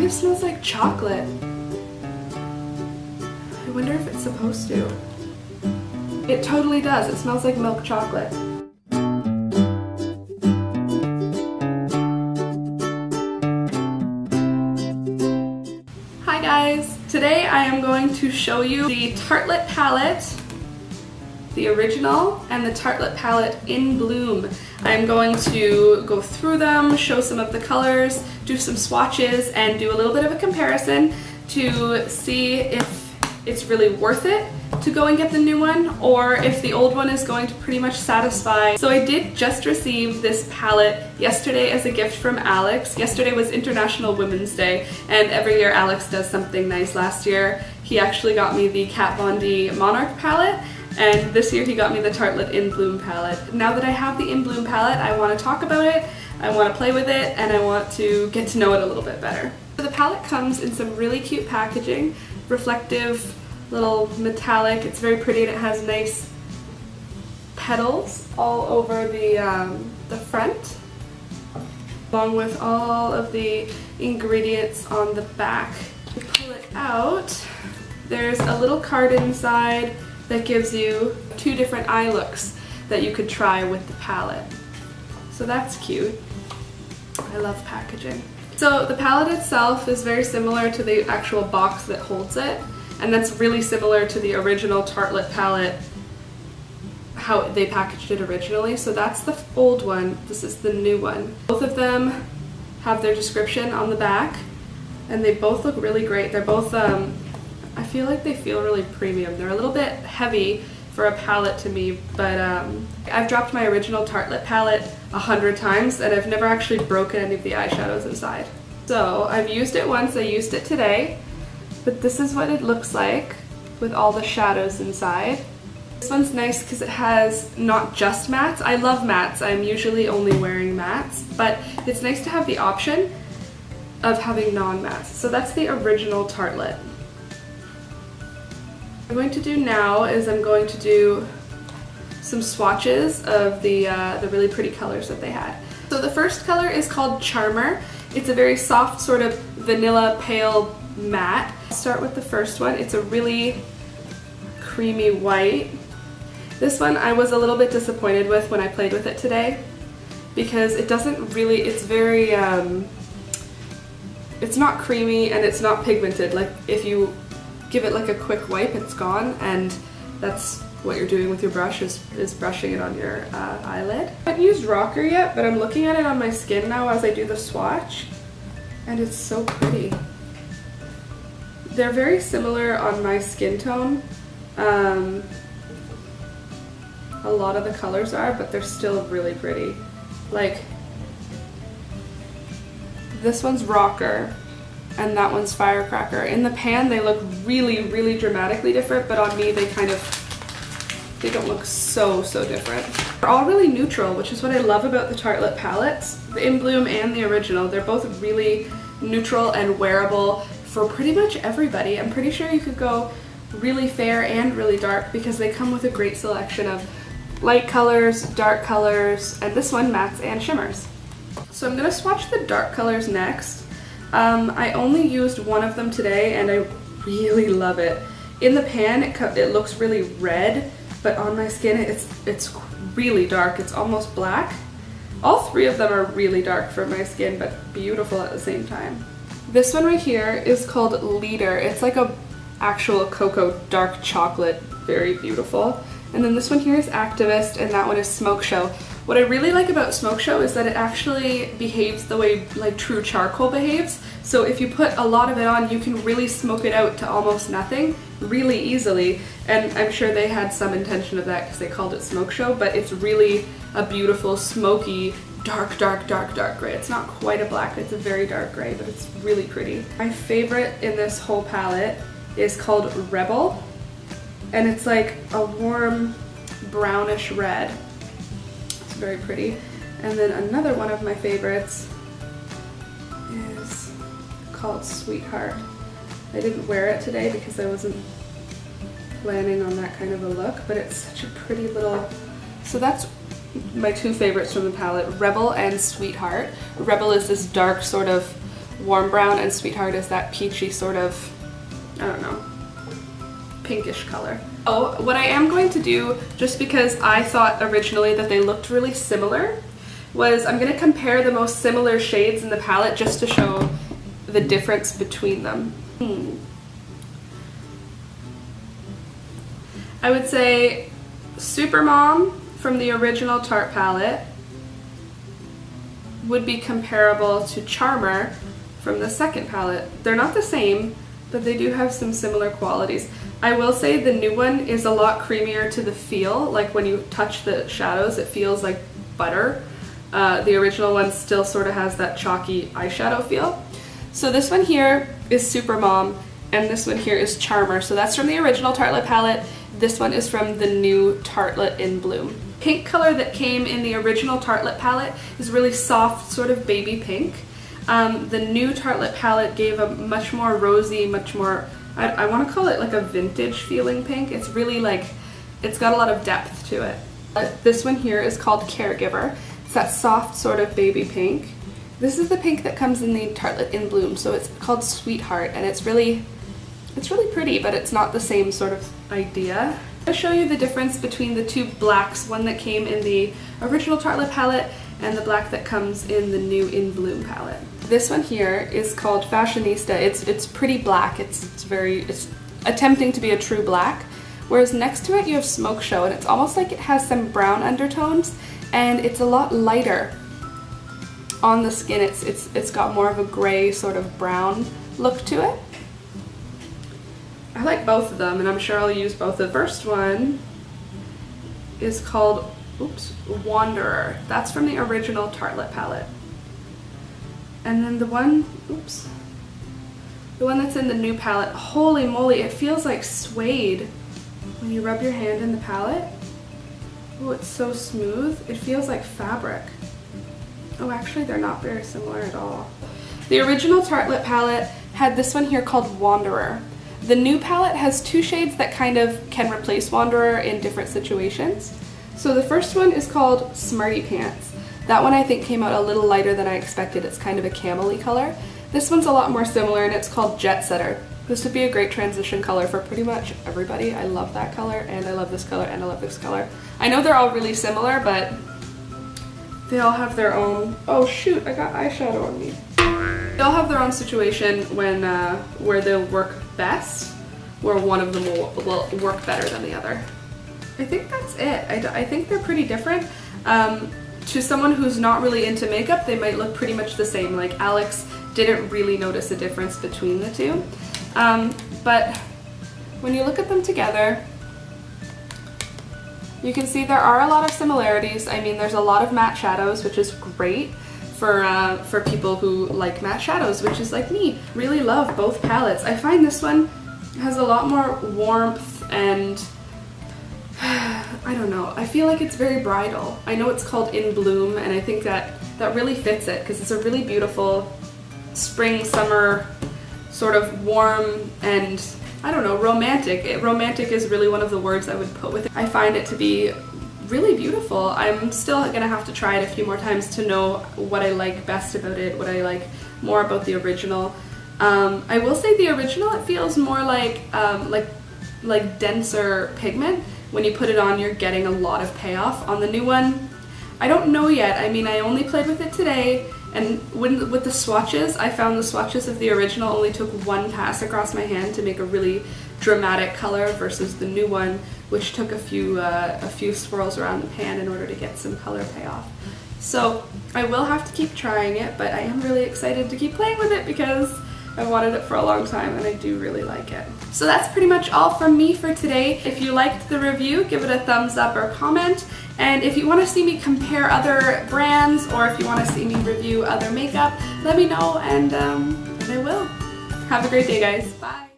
kind of smells like chocolate. I wonder if it's supposed to. It totally does. It smells like milk chocolate. Hi guys! Today I am going to show you the Tartelette palette, the original, and the Tartelette palette in Bloom. I'm going to go through them, show some of the colors, do some swatches, and do a little bit of a comparison to see if it's really worth it to go and get the new one, or if the old one is going to pretty much satisfy. So I did just receive this palette yesterday as a gift from Alex. Yesterday was International Women's Day, and every year Alex does something nice. Last year he actually got me the Kat Von D Monarch palette, and this year he got me the Tartelette In Bloom palette. Now that I have the In Bloom palette, I want to talk about it, I want to play with it, and I want to get to know it a little bit better. So the palette comes in some really cute packaging, reflective, little metallic. It's very pretty, and it has nice petals all over the front, along with all of the ingredients on the back. You pull it out, there's a little card inside that gives you 2 different eye looks that you could try with the palette. So that's cute. I love packaging. So the palette itself is very similar to the actual box that holds it, and that's really similar to the original Tartelette palette, how they packaged it originally. So that's the old one, this is the new one. Both of them have their description on the back, and they both look really great. They're both, I feel like they feel really premium. They're a little bit heavy for a palette to me, but I've dropped my original Tartelette palette 100 times, and I've never actually broken any of the eyeshadows inside. So I've used it once, I used it today. But this is what it looks like with all the shadows inside. This one's nice because it has not just mattes. I love mattes. I'm usually only wearing mattes, but it's nice to have the option of having non-mattes. So that's the original Tartelette. What I'm going to do now is I'm going to do some swatches of the really pretty colors that they had. So the first color is called Charmer. It's a very soft sort of vanilla pale matte. I'll start with the first one. It's a really creamy white. This one I was a little bit disappointed with when I played with it today, because it doesn't really, it's very, it's not creamy and it's not pigmented. Like if you give it like a quick wipe, it's gone, and that's what you're doing with your brush is brushing it on your eyelid. I haven't used Rocker yet, but I'm looking at it on my skin now as I do the swatch, and it's so pretty. They're very similar on my skin tone. A lot of the colors are, but they're still really pretty. Like, this one's Rocker, and that one's Firecracker. In the pan, they look really, really dramatically different, but on me, they don't look so different. They're all really neutral, which is what I love about the Tartelette palettes. The In Bloom and the original, they're both really neutral and wearable for pretty much everybody. I'm pretty sure you could go really fair and really dark because they come with a great selection of light colors, dark colors, and this one mattes and shimmers. So I'm gonna swatch the dark colors next. I only used one of them today and I really love it. In the pan it looks really red, but on my skin it's really dark. It's almost black. All 3 of them are really dark for my skin, but beautiful at the same time. This one right here is called Leader. It's like a actual cocoa dark chocolate, very beautiful. And then this one here is Activist, and that one is Smoke Show. What I really like about Smoke Show is that it actually behaves the way like true charcoal behaves. So if you put a lot of it on, you can really smoke it out to almost nothing really easily. And I'm sure they had some intention of that because they called it Smoke Show, but it's really a beautiful, smoky, dark gray. It's not quite a black, it's a very dark gray, but it's really pretty. My favorite in this whole palette is called Rebel, and it's like a warm brownish red. It's very pretty. And then another one of my favorites is called Sweetheart. I didn't wear it today because I wasn't planning on that kind of a look, but it's such a pretty little, so that's my 2 favorites from the palette, Rebel and Sweetheart. Rebel is this dark sort of warm brown, and Sweetheart is that peachy sort of, I don't know, pinkish color. Oh, what I am going to do, just because I thought originally that they looked really similar, was I'm going to compare the most similar shades in the palette just to show the difference between them. I would say Supermom from the original Tarte palette would be comparable to Charmer from the second palette. They're not the same, but they do have some similar qualities. I will say the new one is a lot creamier to the feel, like when you touch the shadows it feels like butter. The original one still sort of has that chalky eyeshadow feel. So this one here is Supermom, and this one here is Charmer. So that's from the original Tartelette palette. This one is from the new Tartelette in Bloom. Pink color that came in the original Tartelette palette is really soft, sort of baby pink. The new Tartelette palette gave a much more rosy, much more, I want to call it like a vintage feeling pink. It's really like, it's got a lot of depth to it. This one here is called Caregiver. It's that soft sort of baby pink. This is the pink that comes in the Tartelette in Bloom, so it's called Sweetheart, and it's really pretty, but it's not the same sort of idea. I'll show you the difference between the two blacks, one that came in the original Tartelette palette and the black that comes in the new In Bloom palette. This one here is called Fashionista. It's pretty black. It's attempting to be a true black, whereas next to it you have Smoke Show, and it's almost like it has some brown undertones, and it's a lot lighter on the skin. It's got more of a gray sort of brown look to it. I like both of them, and I'm sure I'll use both. The first one is called, Wanderer. That's from the original Tartelette palette. And then the one that's in the new palette, holy moly, it feels like suede when you rub your hand in the palette. Oh, it's so smooth. It feels like fabric. Oh, actually they're not very similar at all. The original Tartelette palette had this one here called Wanderer. The new palette has two shades that kind of can replace Wanderer in different situations. So the first one is called Smarty Pants. That one I think came out a little lighter than I expected. It's kind of a camel-y color. This one's a lot more similar, and it's called Jet Setter. This would be a great transition color for pretty much everybody. I love that color, and I love this color, and I love this color. I know they're all really similar, but they all have their own... Oh shoot, I got eyeshadow on me. They all have their own situation when where they'll work best, where one of them will work better than the other. I think that's it. I think they're pretty different. To someone who's not really into makeup, they might look pretty much the same. Like Alex didn't really notice a difference between the two. But when you look at them together, you can see there are a lot of similarities. I mean, there's a lot of matte shadows, which is great for people who like matte shadows, which is like me. Really love both palettes. I find this one has a lot more warmth and I don't know, I feel like it's very bridal. I know it's called In Bloom, and I think that really fits it because it's a really beautiful spring, summer, sort of warm and, I don't know, romantic. Romantic is really one of the words I would put with it. I find it to be really beautiful. I'm still gonna have to try it a few more times to know what I like best about it, what I like more about the original. I will say the original, it feels more like denser pigment. When you put it on, you're getting a lot of payoff. On the new one, I don't know yet. I mean, I only played with it today, and with the swatches, I found the swatches of the original only took one pass across my hand to make a really dramatic color versus the new one, which took a few swirls around the pan in order to get some color payoff. So I will have to keep trying it, but I am really excited to keep playing with it because I've wanted it for a long time and I do really like it. So that's pretty much all from me for today. If you liked the review, give it a thumbs up or comment. And if you want to see me compare other brands, or if you want to see me review other makeup, let me know, and I will. Have a great day, guys. Bye.